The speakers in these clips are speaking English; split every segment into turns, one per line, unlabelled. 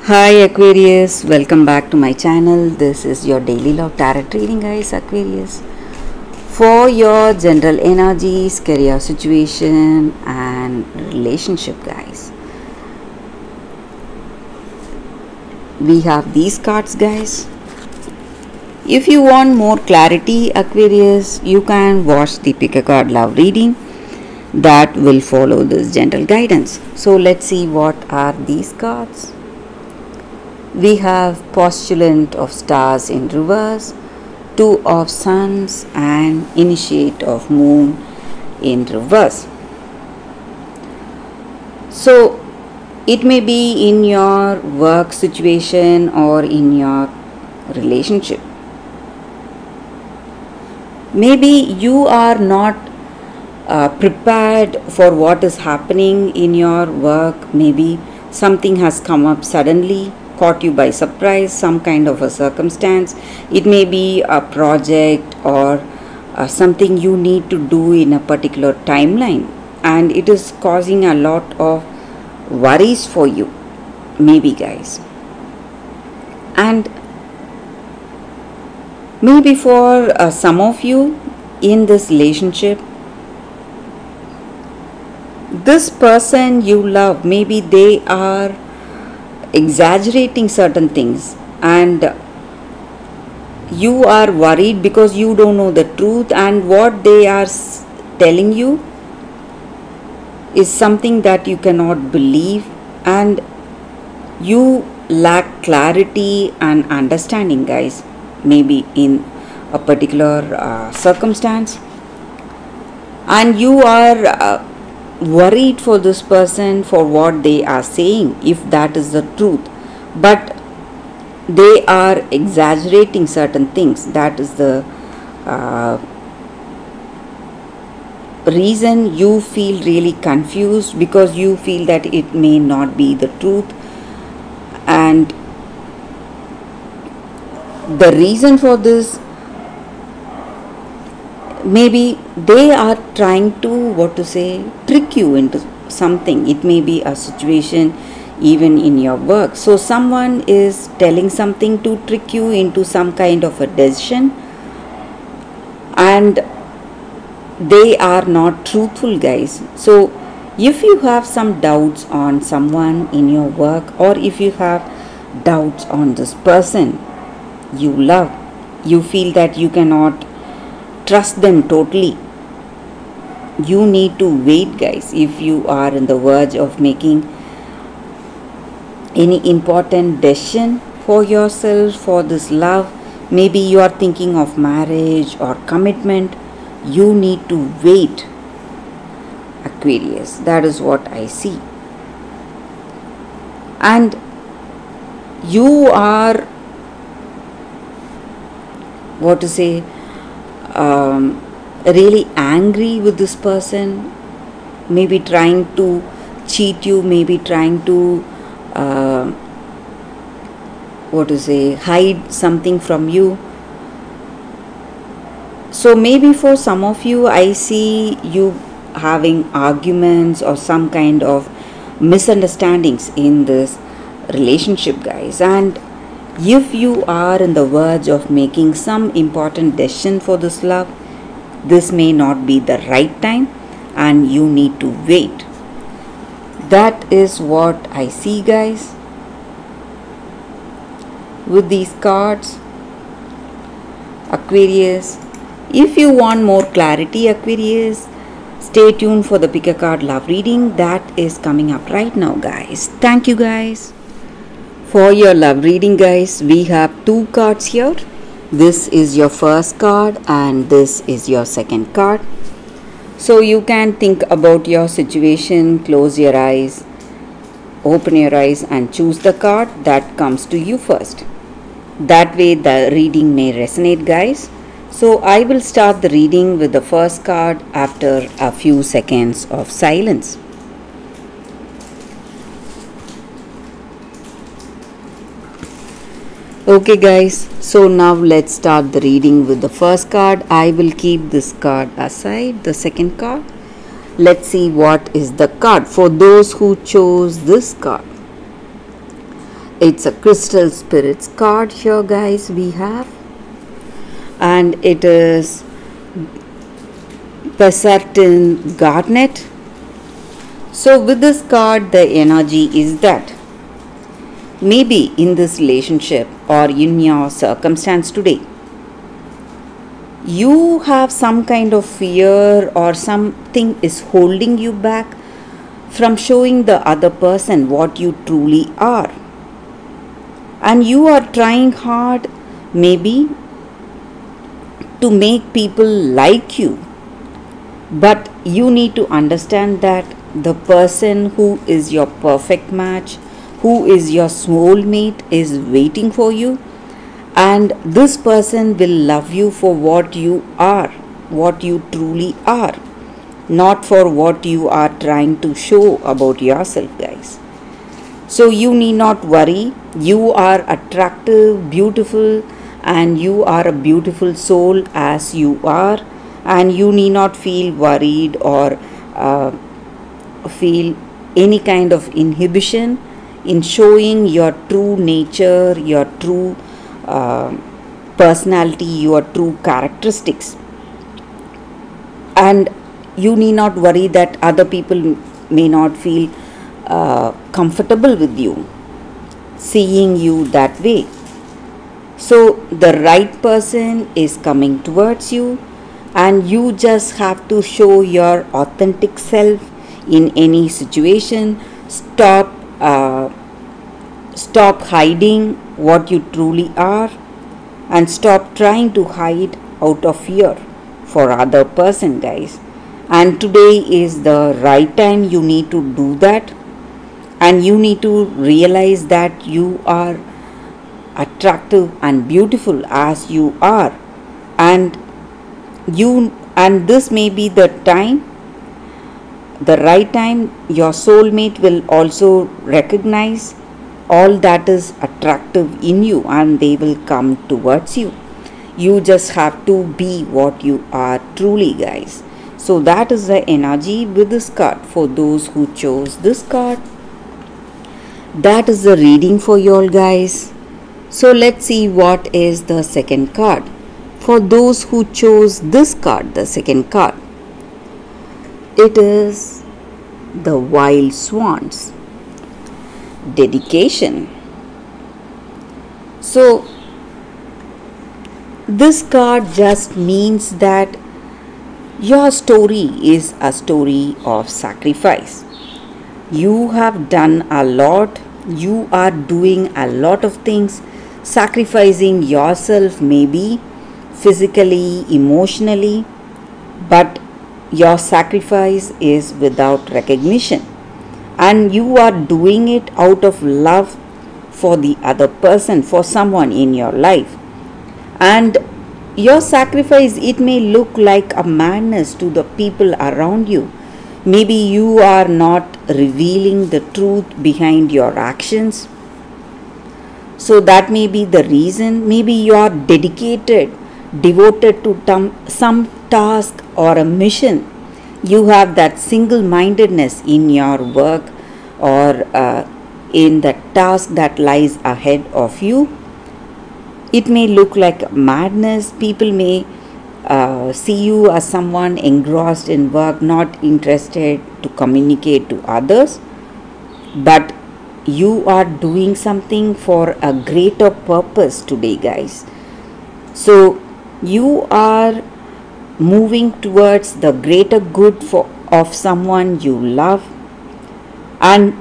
Hi Aquarius, welcome back to my channel. This is your daily love tarot reading, guys. Aquarius, for your general energies, career situation and relationship, guys. We have these cards, guys. If you want more clarity, Aquarius, you can watch the pick a card love reading that will follow this gentle guidance. So let's see what are these cards. We have postulant of stars in reverse, two of suns and initiate of moon in reverse. So it may be in your work situation or in your relationship. Maybe you are not prepared for what is happening in your work. Maybe something has come up suddenly, caught you by surprise, some kind of a circumstance. It may be a project or something you need to do in a particular timeline, and it is causing a lot of worries for you, maybe, guys. And maybe for some of you in this relationship, this person you love, maybe they are exaggerating certain things and you are worried because you don't know the truth, and what they are telling you is something that you cannot believe, and you lack clarity and understanding, guys, maybe in a particular circumstance, and you are worried for this person for what they are saying, if that is the truth, but they are exaggerating certain things. That is the reason you feel really confused, because you feel that it may not be the truth. And the reason for this, maybe they are trying to trick you into something. It may be a situation even in your work. So someone is telling something to trick you into some kind of a decision, and they are not truthful, guys. So if you have some doubts on someone in your work, or if you have doubts on this person you love, you feel that you cannot trust them totally, you need to wait, guys. If you are in the verge of making any important decision for yourself, for this love, maybe you are thinking of marriage or commitment, you need to wait, Aquarius. That is what I see. And you are really angry with this person, maybe trying to cheat you, maybe trying to hide something from you. So maybe for some of you, I see you having arguments or some kind of misunderstandings in this relationship, guys. And if you are in the verge of making some important decision for this love, this may not be the right time and you need to wait. That is what I see, guys, with these cards, Aquarius. If you want more clarity, Aquarius, stay tuned for the pick a card love reading that is coming up right now, guys. Thank you, guys. For your love reading, guys, we have two cards here. This is your first card and this is your second card. So you can think about your situation, close your eyes, open your eyes and choose the card that comes to you first. That way the reading may resonate, guys. So I will start the reading with the first card after a few seconds of silence. Okay, guys, so now let's start the reading with the first card. I will keep this card aside, the second card. Let's see what is the card for those who chose this card. It's a crystal spirits card here, guys, we have, and it is Pesartin Garnet. So with this card, the energy is that maybe in this relationship or in your circumstance today, you have some kind of fear or something is holding you back from showing the other person what you truly are. And you are trying hard, maybe, to make people like you. But you need to understand that the person who is your perfect match, who is your soulmate, is waiting for you. And this person will love you for what you are, what you truly are, not for what you are trying to show about yourself, guys. So you need not worry. You are attractive, beautiful, and you are a beautiful soul as you are. And you need not feel worried or feel any kind of inhibition in showing your true nature, your true personality, your true characteristics. And you need not worry that other people may not feel comfortable with you, seeing you that way. So the right person is coming towards you, and you just have to show your authentic self in any situation. Stop hiding what you truly are, and stop trying to hide out of fear for other person, guys. And today is the right time you need to do that, and you need to realize that you are attractive and beautiful as you are. And this may be the time, the right time, your soulmate will also recognize all that is attractive in you, and they will come towards you. You just have to be what you are truly, guys. So that is the energy with this card for those who chose this card. That is the reading for you all, guys. So let's see what is the second card. For those who chose this card, the second card, it is the Wild Swans. Dedication. So this card just means that your story is a story of sacrifice. You have done a lot. You are doing a lot of things, sacrificing yourself, maybe physically, emotionally, but your sacrifice is without recognition. And you are doing it out of love for the other person, for someone in your life. And your sacrifice, it may look like a madness to the people around you. Maybe you are not revealing the truth behind your actions. So that may be the reason. Maybe you are devoted to some task or a mission. You have that single-mindedness in your work or in the task that lies ahead of you. It may look like madness. People may see you as someone engrossed in work, not interested to communicate to others. But you are doing something for a greater purpose today, guys. So you are moving towards the greater good of someone you love, and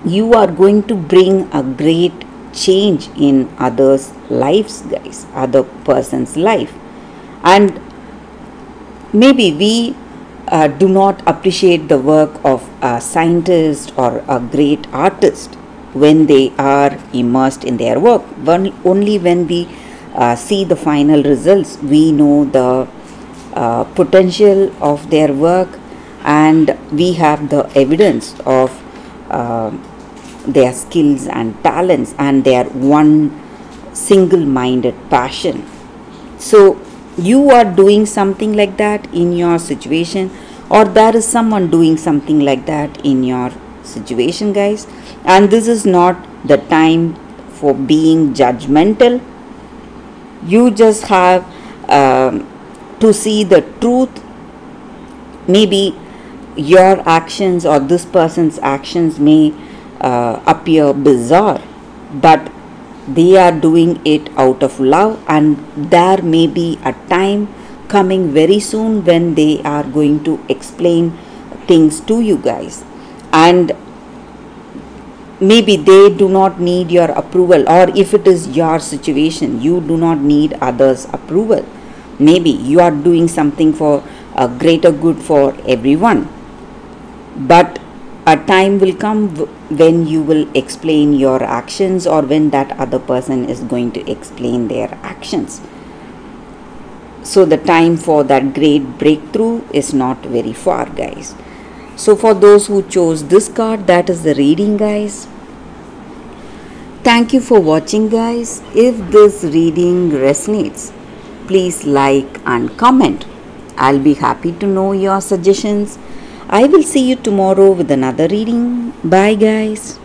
you are going to bring a great change in others' lives, guys, other person's life. And maybe we do not appreciate the work of a scientist or a great artist when they are immersed in their work. Only when we see the final results, we know the potential of their work, and we have the evidence of their skills and talents and their one single-minded passion. So you are doing something like that in your situation, or there is someone doing something like that in your situation, guys. And this is not the time for being judgmental. You just have to see the truth. Maybe your actions or this person's actions may appear bizarre, but they are doing it out of love, and there may be a time coming very soon when they are going to explain things to you guys. And maybe they do not need your approval, or if it is your situation, you do not need others' approval. Maybe you are doing something for a greater good for everyone, but a time will come when you will explain your actions, or when that other person is going to explain their actions. So the time for that great breakthrough is not very far, guys. So for those who chose this card, that is the reading, guys. Thank you for watching, guys. If this reading resonates, please like and comment. I'll be happy to know your suggestions. I will see you tomorrow with another reading. Bye, guys.